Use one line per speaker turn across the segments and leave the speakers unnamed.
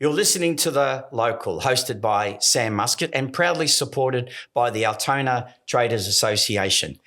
You're listening to The Local, hosted by Sam Muscat and proudly supported by the Altona Traders Association.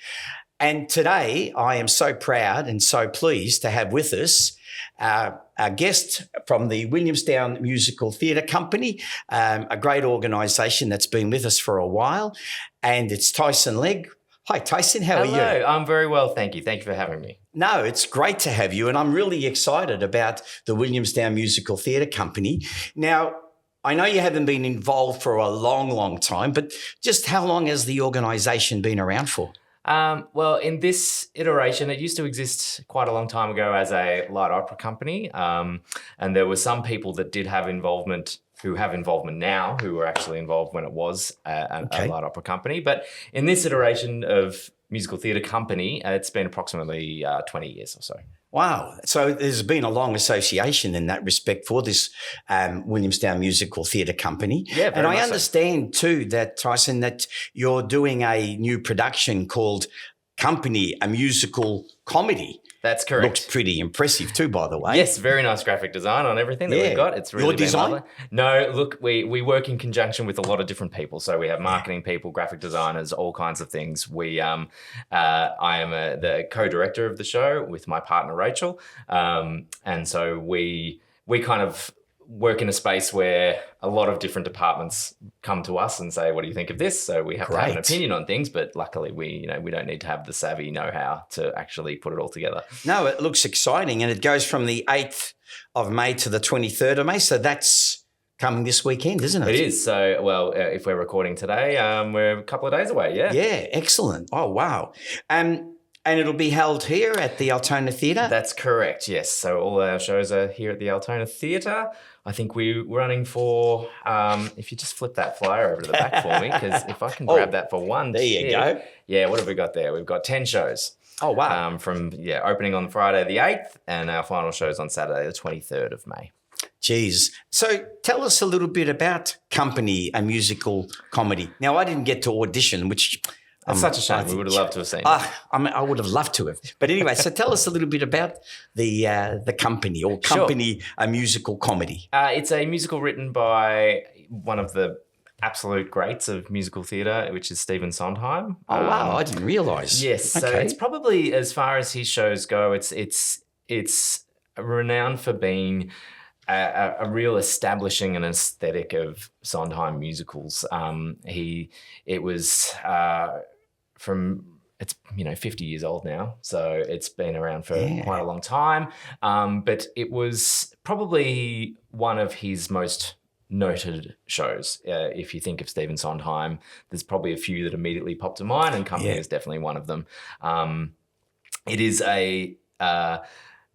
And today I am so proud and so pleased to have with us our guest from the Williamstown Musical Theatre Company, a great organisation that's been with us for a while, and it's Tyson Legg. Hi, Tyson. How are you?
Hello. I'm very well, thank you. Thank you for having me.
No, it's great to have you, and I'm really excited about the Williamstown Musical Theatre Company. Now, I know you haven't been involved for a long, long time, but just how long has the organisation been around for?
Well, in this iteration, it used to exist quite a long time ago as a light opera company, and there were some people that did have involvement who have involvement now, who were actually involved when it was a light opera company. But in this iteration of musical theatre company, it's been approximately 20 years or so.
Wow. So there's been a long association in that respect for this Williamstown Musical Theatre Company.
Yeah, very
and I
much
understand too that, Tyson, that you're doing a new production called Company, a musical comedy.
That's correct.
Looks pretty impressive too, by the way.
Yes, very nice graphic design on everything that we've got. It's really
Your design?
been lovely. No, look, we work in conjunction with a lot of different people. So we have marketing people, graphic designers, all kinds of things. I am the co-director of the show with my partner Rachel, and so we kind of work in a space where a lot of different departments come to us and say, what do you think of this? So we have to have an opinion on things, but luckily we don't need to have the savvy know-how to actually put it all together.
No, it looks exciting, and it goes from the 8th of May to the 23rd of May. So that's coming this weekend, isn't it?
It is. So, well, if we're recording today, we're a couple of days away, yeah.
Yeah, excellent. Oh, wow. And it'll be held here at the Altona Theatre?
That's correct, yes. So all our shows are here at the Altona Theatre. I think we're running for, if you just flip that flyer over to the back for me, because if I can grab that for one.
There you go.
Yeah, what have we got there? We've got 10 shows.
Oh, wow.
Opening on Friday the 8th and our final shows on Saturday the 23rd of May.
Geez. So tell us a little bit about Company, a musical comedy. Now, I didn't get to audition, which...
It's such a shame. We would have loved to have seen it.
I would have loved to have. But anyway, so tell us a little bit about the Company, or Company, a musical comedy.
It's a musical written by one of the absolute greats of musical theatre, which is Stephen Sondheim.
Oh, wow. I didn't realise.
Yes.
Okay.
So it's probably, as far as his shows go, it's renowned for being a real establishing an aesthetic of Sondheim musicals. It's 50 years old now, so it's been around for quite a long time. But it was probably one of his most noted shows. If you think of Stephen Sondheim, there's probably a few that immediately pop to mind, and Company is definitely one of them. It is a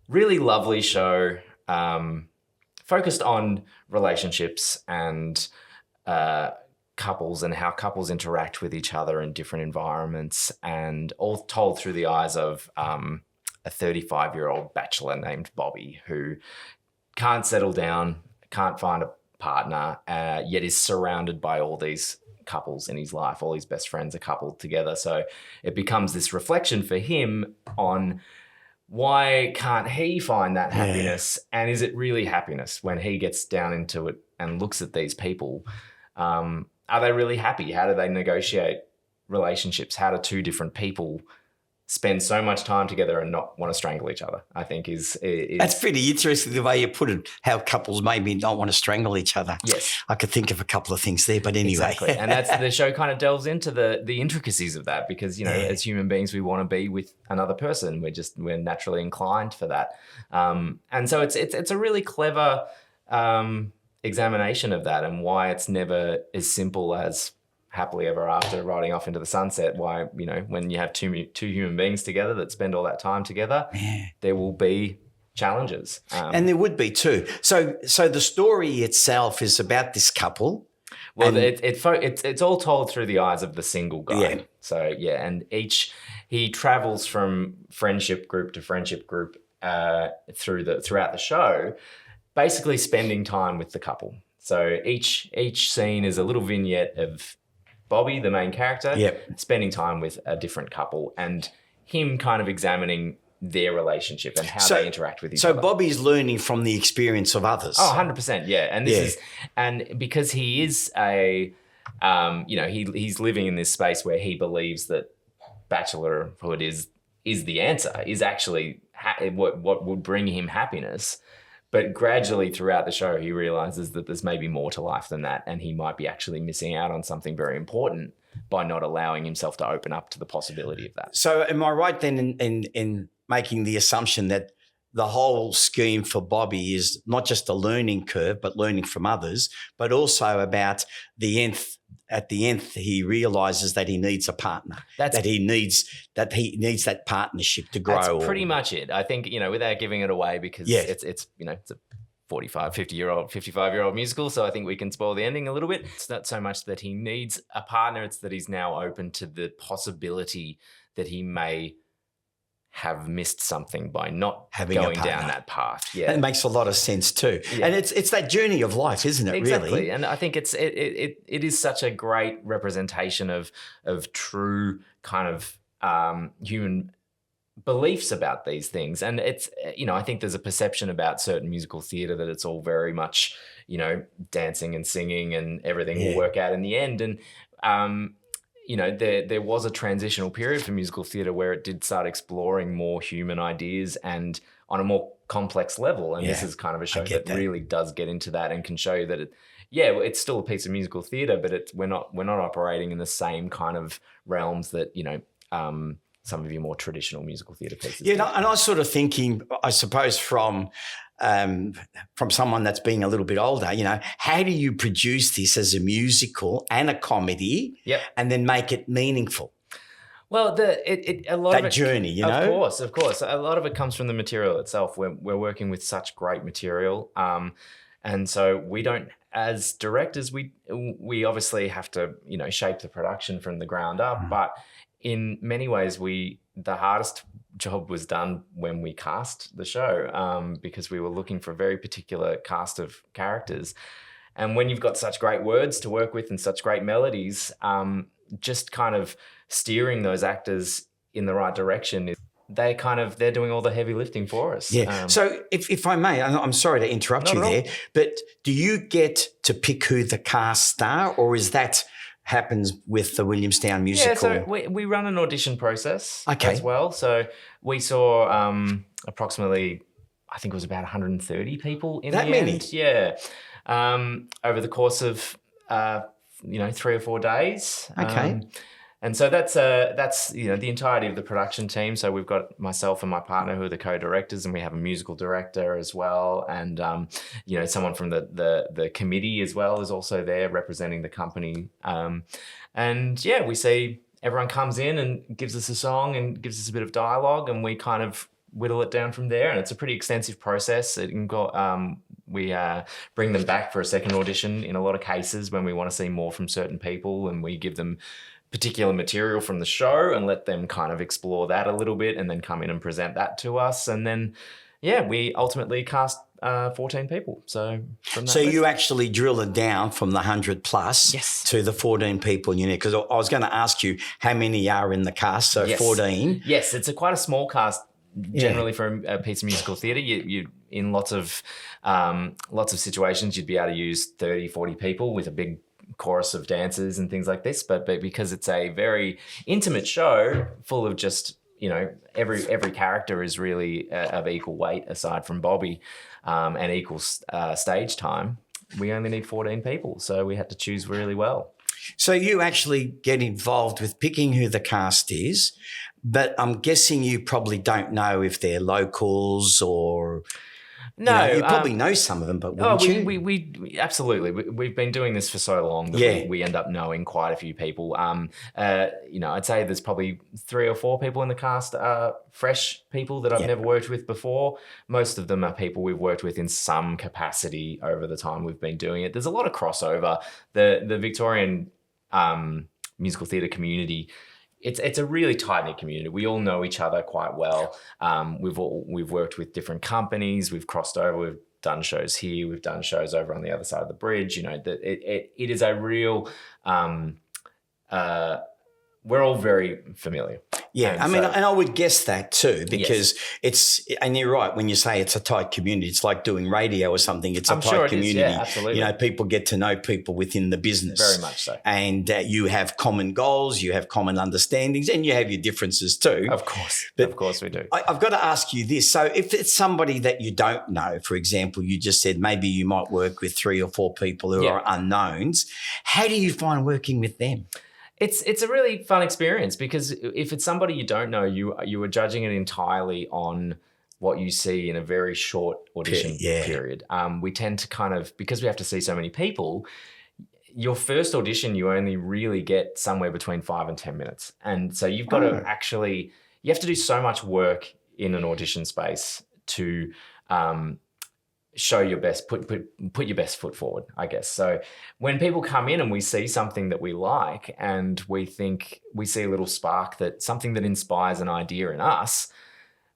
really lovely show, focused on relationships and couples and how couples interact with each other in different environments, and all told through the eyes of a 35-year-old bachelor named Bobby, who can't settle down, can't find a partner, yet is surrounded by all these couples in his life. All his best friends are coupled together. So it becomes this reflection for him on why can't he find that happiness? And is it really happiness when he gets down into it and looks at these people? Are they really happy? How do they negotiate relationships? How do two different people spend so much time together and not want to strangle each other? I think is
That's pretty interesting the way you put it, how couples maybe don't want to strangle each other.
Yes.
I could think of a couple of things there, but anyway.
Exactly. And that's the show kind of delves into the intricacies of that, because, as human beings, we want to be with another person. We're naturally inclined for that. And so it's a really clever examination of that, and why it's never as simple as happily ever after, riding off into the sunset. Why, when you have two human beings together that spend all that time together, there will be challenges.
And there would be too. So the story itself is about this couple.
Well, it's all told through the eyes of the single guy.
Yeah.
So, and he travels from friendship group to friendship group throughout the show, basically spending time with the couple. So each scene is a little vignette of Bobby, the main character, spending time with a different couple, and him kind of examining their relationship and how they interact with each
so
other.
Bobby's learning from the experience of others.
Oh, 100%. Yeah. And this is, and because he is he's living in this space where he believes that bachelorhood is the answer, is actually what would bring him happiness. But gradually throughout the show, he realizes that there's maybe more to life than that, and he might be actually missing out on something very important by not allowing himself to open up to the possibility of that.
So am I right then in making the assumption that the whole scheme for Bobby is not just a learning curve, but learning from others, but also about at the nth, he realizes that he needs a partner, that he needs that partnership to grow.
That's pretty much it. I think, without giving it away, because it's a 55-year-old musical. So I think we can spoil the ending a little bit. It's not so much that he needs a partner, it's that he's now open to the possibility that he may have missed something by not going down that path. Yeah,
it makes a lot of sense too. Yeah. And it's that journey of life, isn't it?
Exactly.
Really.
And I think it is such a great representation of true kind of human beliefs about these things. And it's, I think there's a perception about certain musical theatre that it's all very much, dancing and singing and everything will work out in the end. And there was a transitional period for musical theatre where it did start exploring more human ideas and on a more complex level. And this is kind of a show that really does get into that and can show you that it's still a piece of musical theatre, but we're not operating in the same kind of realms that, some of your more traditional musical theatre pieces.
Yeah, and I was sort of thinking, I suppose, from someone that's being a little bit older, how do you produce this as a musical and a comedy and then make it meaningful?
Well, a lot of it,
journey,
Of course. A lot of it comes from the material itself. We're working with such great material. And so we don't, as directors, we obviously have to, shape the production from the ground up. But in many ways, the hardest job was done when we cast the show, because we were looking for a very particular cast of characters. And when you've got such great words to work with and such great melodies, just kind of steering those actors in the right direction, they're doing all the heavy lifting for us.
Yeah. So if I may, I'm sorry to interrupt you there, but do you get to pick who the cast star, or is that happens with the Williamstown musical?
Yeah, so we run an audition process as well. So we saw approximately, I think it was about 130 people in
that
the
many?
End. Yeah. Over the course of 3 or 4 days.
Okay.
And so that's the entirety of the production team. So we've got myself and my partner who are the co-directors, and we have a musical director as well, and someone from the committee as well is also there representing the company. We see everyone comes in and gives us a song and gives us a bit of dialogue, and we kind of whittle it down from there. And it's a pretty extensive process. It can go. We bring them back for a second audition in a lot of cases when we want to see more from certain people, and we give them particular material from the show and let them kind of explore that a little bit and then come in and present that to us. And then, we ultimately cast 14 people. So from that
you actually drill it down from the 100 plus to the 14 people you need. Because I was going to ask you how many are in the cast. So 14.
Yes, it's quite a small cast generally for a piece of musical theatre. You in lots of situations you'd be able to use 30, 40 people with a big chorus of dancers and things like this, but because it's a very intimate show full of just every character is really of equal weight aside from Bobby, and equal stage time, we only need 14 people, so we had to choose really well.
So you actually get involved with picking who the cast is, but I'm guessing you probably don't know if they're locals or...
No,
you probably know some of them, but wouldn't you?
We absolutely. We've been doing this for so long that we end up knowing quite a few people. I'd say there's probably 3 or 4 people in the cast, fresh people that I've never worked with before. Most of them are people we've worked with in some capacity over the time we've been doing it. There's a lot of crossover. The Victorian musical theatre community, it's a really tight-knit community. We all know each other quite well. We've worked with different companies. We've crossed over. We've done shows here. We've done shows over on the other side of the bridge. It is a real. We're all very familiar.
Yeah,
And
I mean,
so-
and I would guess that too, because and you're right, when you say it's a tight community, it's like doing radio or something. It's a
I'm
tight
sure it is,
community.
yeah, absolutely.
You know, people get to know people within the business.
Very much so.
And you have common goals, you have common understandings, and you have your differences too.
Of course.
But
of course we do.
I've got to ask you this. So if it's somebody that you don't know, for example, you just said maybe you might work with 3 or 4 people who are unknowns, how do you find working with them?
It's a really fun experience, because if it's somebody you don't know, you are judging it entirely on what you see in a very short audition period. We tend to kind of, because we have to see so many people, your first audition, you only really get somewhere between 5 and 10 minutes. And so you've got to actually, you have to do so much work in an audition space to show your best, put your best foot forward, I guess. So when people come in and we see something that we like and we think we see a little spark, that something that inspires an idea in us,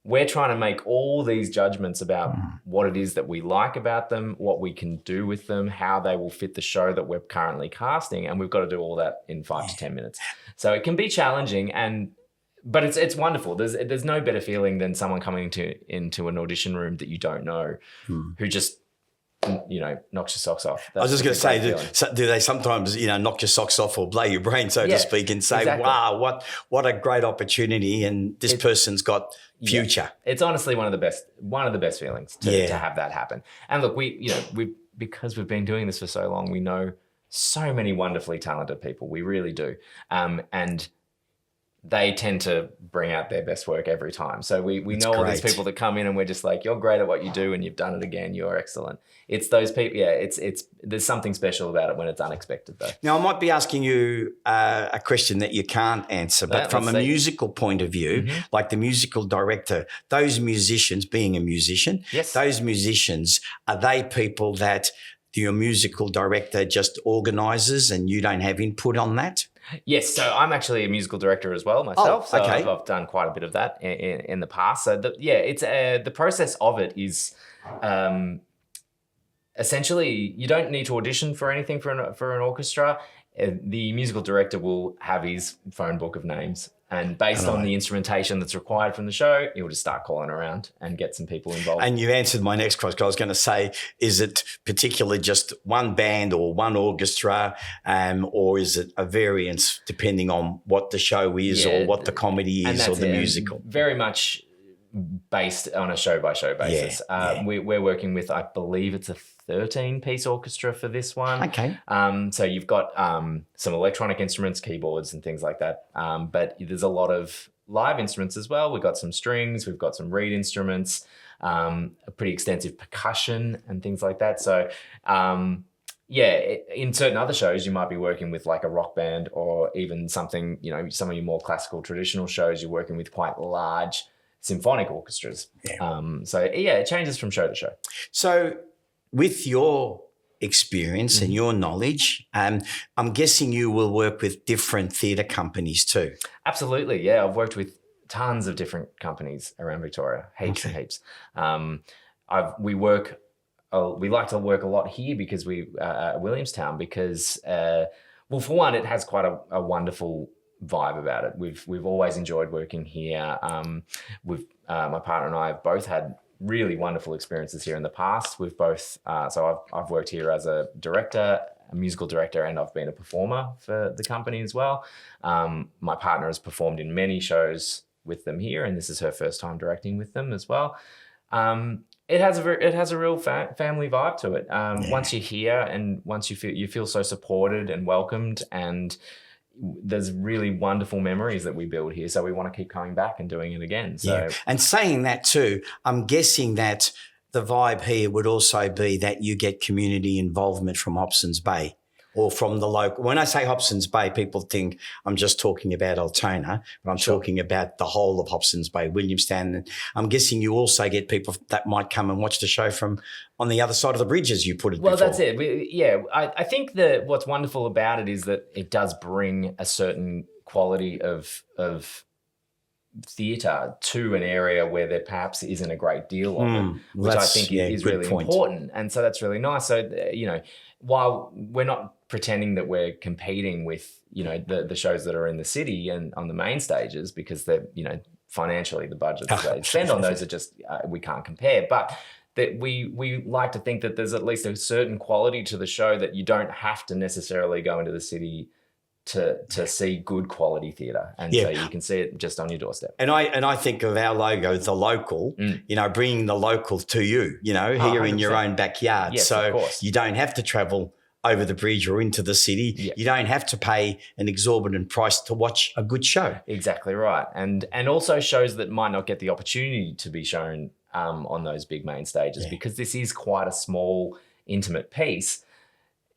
we're trying to make all these judgments about what it is that we like about them, what we can do with them, how they will fit the show that we're currently casting. And we've got to do all that in 5 to 10 minutes. So it can be challenging, but it's wonderful. There's no better feeling than someone coming into an audition room that you don't know, who just, knocks your socks off.
I was just going to say, do they sometimes, knock your socks off or blow your brain, so to speak, and say,
exactly.
wow, what a great opportunity, and this person's got future.
Yeah. It's honestly one of the best feelings to have that happen. And look, because we've been doing this for so long, we know so many wonderfully talented people. We really do. And they tend to bring out their best work every time. So we know all these people that come in and we're just like, you're great at what you do and you've done it again. You're excellent. It's those people. Yeah, there's something special about it when it's unexpected though.
Now, I might be asking you a question that you can't answer, but from a musical point of view, like the musical director, those musicians, being a musician, those musicians, are they people that your musical director just organises and you don't have input on that?
Yes, so I'm actually a musical director as well myself. So I've done quite a bit of that in the past. So it's the process of it is essentially you don't need to audition for anything for an orchestra. The musical director will have his phone book of names, and based on the instrumentation that's required from the show, he'll just start calling around and get some people involved.
And you answered my next question. I was going to say, is it particularly just one band or one orchestra, or is it a variance depending on what the show is or what the comedy is or the musical?
Very much based on a show-by-show basis. We're working with, I believe it's a 13-piece orchestra for this one.
Okay.
So you've got some electronic instruments, keyboards and things like that. But there's a lot of live instruments as well. We've got some strings, we've got some reed instruments, a pretty extensive percussion and things like that. So in certain other shows, you might be working with like a rock band, or even something, some of your more classical traditional shows, you're working with quite large symphonic orchestras. It changes from show to show.
So with your experience and your knowledge, I'm guessing you will work with different theatre companies too.
Absolutely, yeah. I've worked with tons of different companies around Victoria, heaps and heaps. We like to work a lot here because Williamstown, because for one, it has quite a wonderful vibe about it. We've always enjoyed working here. My partner and I have both had really wonderful experiences here in the past. We've both, so I've worked here as a director, a musical director, and I've been a performer for the company as well. My partner has performed in many shows with them here, and this is her first time directing with them as well. It has a real family vibe to it. Once you're here and once you feel so supported and welcomed, and there's really wonderful memories that we build here. So we want to keep coming back and doing it again. So
And saying that too, I'm guessing that the vibe here would also be that you get community involvement from Hobsons Bay or from the local. When I say Hobsons Bay, people think I'm just talking about Altona, but I'm talking about the whole of Hobsons Bay, Williamstown. And I'm guessing you also get people that might come and watch the show from on the other side of the bridge, as you put it before.
Well, that's it. I think that what's wonderful about it is that it does bring a certain quality of theatre to an area where there perhaps isn't a great deal of it, which I think is really important. And so that's really nice. So, while we're not pretending that we're competing with, the shows that are in the city and on the main stages, because they're, financially the budgets that they spend on those are just, we can't compare. But that we like to think that there's at least a certain quality to the show that you don't have to necessarily go into the city to see good quality theatre, and so you can see it just on your doorstep. And
I think of our logo, the local, bringing the local to you, here in your own backyard.
Yes,
so
of course.
You don't have to travel over the bridge or into the city.
Yeah.
You don't have to pay an exorbitant price to watch a good show.
Exactly right, and also shows that might not get the opportunity to be shown on those big main stages, because this is quite a small, intimate piece.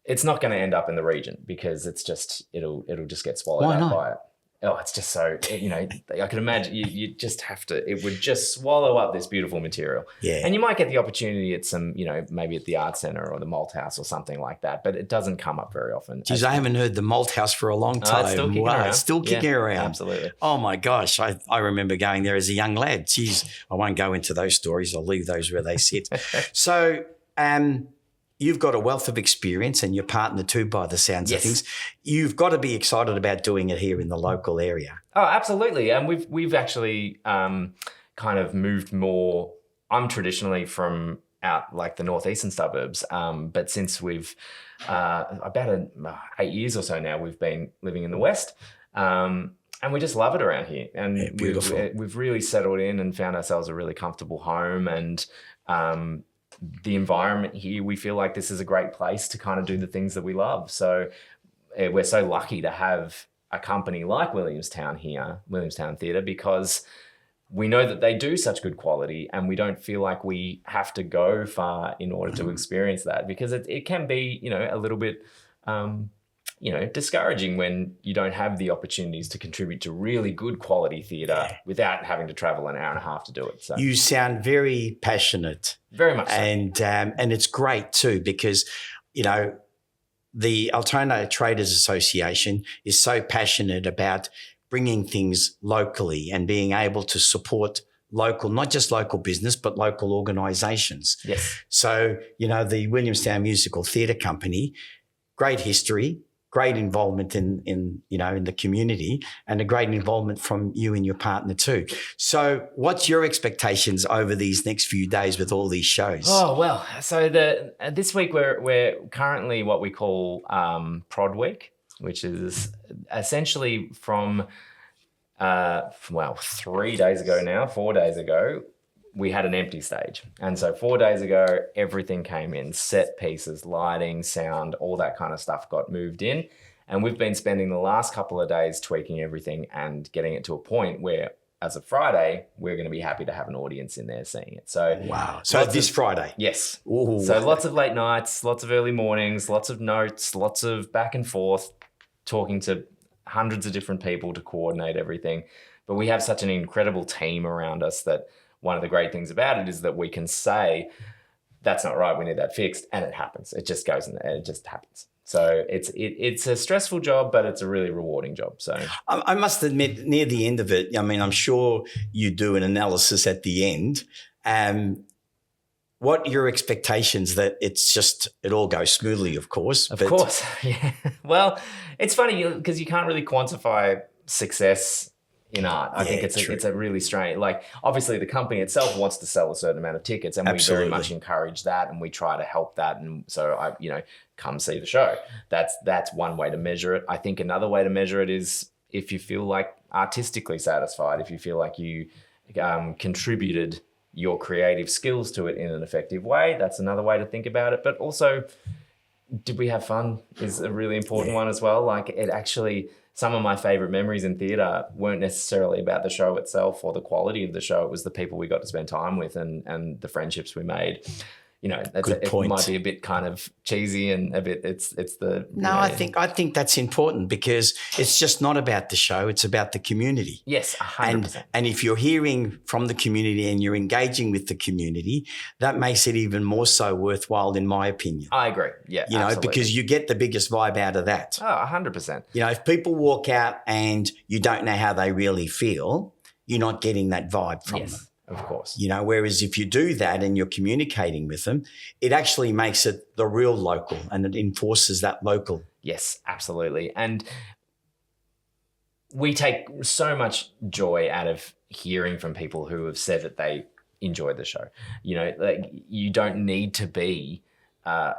It's not going to end up in the region because it's just it'll just get swallowed up by it. Oh, it's just so I can imagine you just have to. It would just swallow up this beautiful material.
Yeah,
and you might get the opportunity at some maybe at the Art Centre or the Malt House or something like that, but it doesn't come up very often.
Geez, I haven't heard the Malt House for a long time.
It's still kicking around.
It's still kicking around.
Absolutely.
Oh my gosh, I remember going there as a young lad. Geez, I won't go into those stories. I'll leave those where they sit. So, you've got a wealth of experience, and your partner too, by the sounds of things. You've got to be excited about doing it here in the local area.
Oh, absolutely. And we've actually kind of moved more. I'm traditionally from out like the northeastern suburbs, but since we've about 8 years or so now, we've been living in the west. And we just love it around here. And we've really settled in and found ourselves a really comfortable home. And the environment here, we feel like this is a great place to kind of do the things that we love. So we're so lucky to have a company like Williamstown here, Williamstown Theatre, because we know that they do such good quality, and we don't feel like we have to go far in order to experience that, because it can be, a little bit, discouraging when you don't have the opportunities to contribute to really good quality theatre without having to travel an hour and a half to do it. So
you sound very passionate.
Very much so.
And it's great too, because, the Altona Traders Association is so passionate about bringing things locally and being able to support local, not just local business, but local organisations.
Yes.
So, the Williamstown Musical Theatre Company, great history, great involvement in the community, and a great involvement from you and your partner too. So what's your expectations over these next few days with all these shows?
Oh, well, so this week we're currently what we call Prod Week, which is essentially from 4 days ago, we had an empty stage. And so 4 days ago, everything came in, set pieces, lighting, sound, all that kind of stuff got moved in. And we've been spending the last couple of days tweaking everything and getting it to a point where, as of Friday, we're going to be happy to have an audience in there seeing it. So
wow. So this Friday?
Yes.
Ooh.
So lots of late nights, lots of early mornings, lots of notes, lots of back and forth, talking to hundreds of different people to coordinate everything. But we have such an incredible team around us that one of the great things about it is that we can say, that's not right, we need that fixed, and it happens. It just goes in there, it just happens. So it's a stressful job, but it's a really rewarding job. So
I must admit, near the end of it, I'm sure you do an analysis at the end. What are your expectations that it all goes smoothly, of course?
Of course, yeah. Well, it's funny because you can't really quantify success in art. I think it's a really strange, obviously the company itself wants to sell a certain amount of tickets, and we very much encourage that, and we try to help that. And so come see the show. That's one way to measure it. I think another way to measure it is if you feel like artistically satisfied, if you feel like you contributed your creative skills to it in an effective way. That's another way to think about it. But also, did we have fun is a really important one as well. Some of my favorite memories in theatre weren't necessarily about the show itself or the quality of the show. It was the people we got to spend time with and the friendships we made. It might be a bit kind of cheesy and a bit.
I think that's important, because it's just not about the show; it's about the community.
Yes, 100%.
And if you're hearing from the community and you're engaging with the community, that makes it even more so worthwhile, in my opinion.
I agree. Yeah, absolutely.
Because you get the biggest vibe out of that.
Oh, 100%.
If people walk out and you don't know how they really feel, you're not getting that vibe from them.
Of course.
You know, whereas if you do that and you're communicating with them, it actually makes it the real local and it enforces that local.
Yes, absolutely. And we take so much joy out of hearing from people who have said that they enjoyed the show. You know, like, you don't need to be,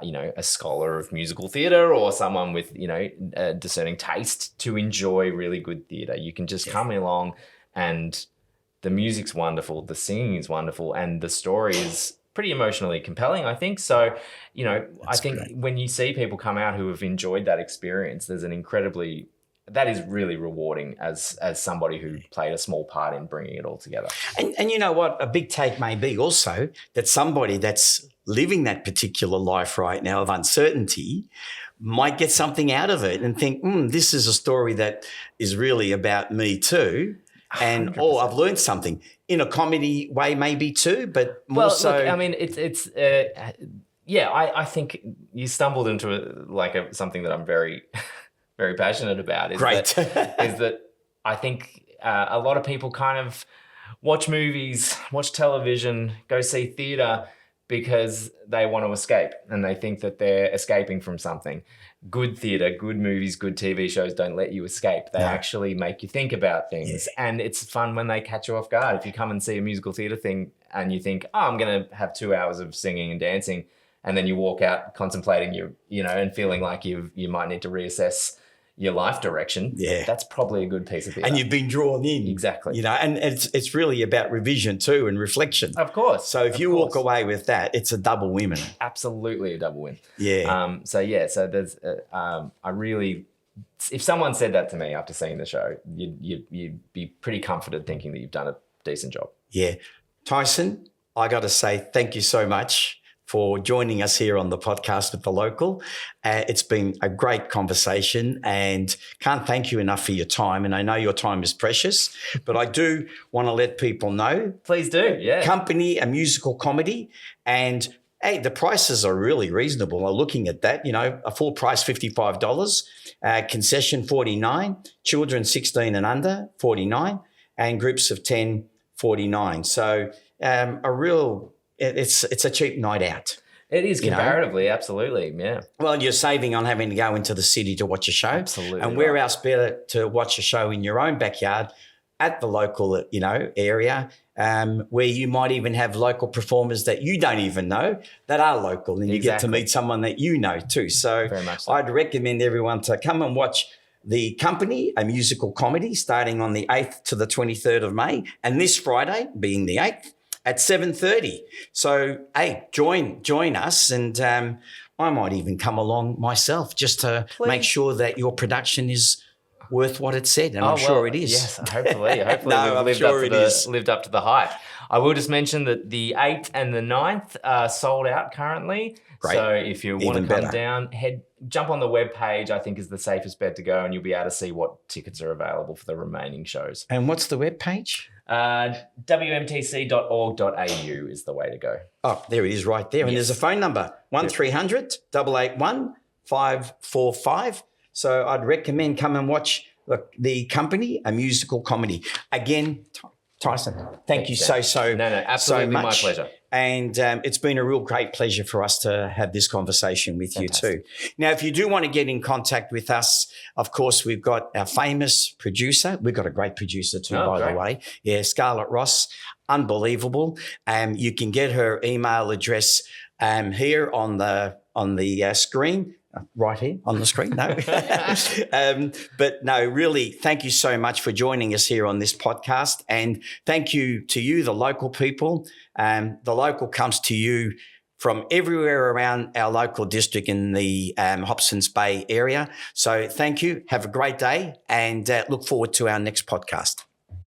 you know, a scholar of musical theatre or someone with, you know, a discerning taste to enjoy really good theatre. You can just come along, and the music's wonderful, the singing is wonderful, and the story is pretty emotionally compelling, I think. So, you know, I think when you see people come out who have enjoyed that experience, there's that is really rewarding as somebody who played a small part in bringing it all together.
And you know what? A big take may be also that somebody that's living that particular life right now of uncertainty might get something out of it and think, this is a story that is really about me too. And
100%.
I've learned something in a comedy way, maybe too, but more so.
Look, I mean, it's I think you stumbled into something that I'm very, very passionate about. Is that I think a lot of people kind of watch movies, watch television, go see theatre because they want to escape, and they think that they're escaping from something. Good theatre, good movies, good TV shows don't let you escape. They actually make you think about things. Yeah. And it's fun when they catch you off guard. If you come and see a musical theatre thing and you think, I'm going to have 2 hours of singing and dancing, and then you walk out contemplating and feeling like you might need to reassess your life direction, that's probably a good piece of theatre.
And you've been drawn in.
Exactly.
You know, and it's really about revision too and reflection.
Of course.
So if you walk away with that, it's a double win.
Absolutely a double win.
Yeah.
So there's, I really, if someone said that to me after seeing the show, you'd be pretty comforted thinking that you've done a decent job.
Yeah. Tyson, I got to say thank you so much for joining us here on the podcast with The Local. It's been a great conversation, and can't thank you enough for your time. And I know your time is precious, but I do want to let people know.
Please do, yeah.
Company, a musical comedy, and hey, the prices are really reasonable. I'm looking at that, you know, a full price $55, concession $49, children 16 and under $49, and groups of 10 $49. So it's a cheap night out.
It is comparatively, absolutely, yeah.
Well, you're saving on having to go into the city to watch a show.
Absolutely.
And where else better to watch a show in your own backyard at the local, area, where you might even have local performers that you don't even know that are local, and you get to meet someone that you know too. So,
very much so.
I'd recommend everyone to come and watch The Company, a musical comedy, starting on the 8th to the 23rd of May, and this Friday, being the 8th, at 7:30. So, hey, join us, and I might even come along myself just to make sure that your production is worth what it said, and I'm sure it is.
Yes, hopefully
No,
we've lived up to the hype. I will just mention that the 8th and the 9th are sold out currently.
Great.
So if you want to come down, jump on the webpage, I think is the safest bet to go, and you'll be able to see what tickets are available for the remaining shows.
And what's the webpage?
wmtc.org.au is the way to go.
Oh, there it is right there. And there's a phone number, 1300 881 545. So I'd recommend come and watch The Company, a musical comedy. Again, Tyson, thank you so
absolutely
much.
My pleasure.
And it's been a real great pleasure for us to have this conversation with you too. Now, if you do want to get in contact with us, of course, we've got our famous producer. We've got a great producer too, by the way. Yeah, Scarlett Rose, unbelievable. You can get her email address here on the screen. Right here on the screen, no. But no, really, thank you so much for joining us here on this podcast. And thank you to you, the local people. The Local comes to you from everywhere around our local district in the Hobsons Bay area. So thank you. Have a great day, and look forward to our next podcast.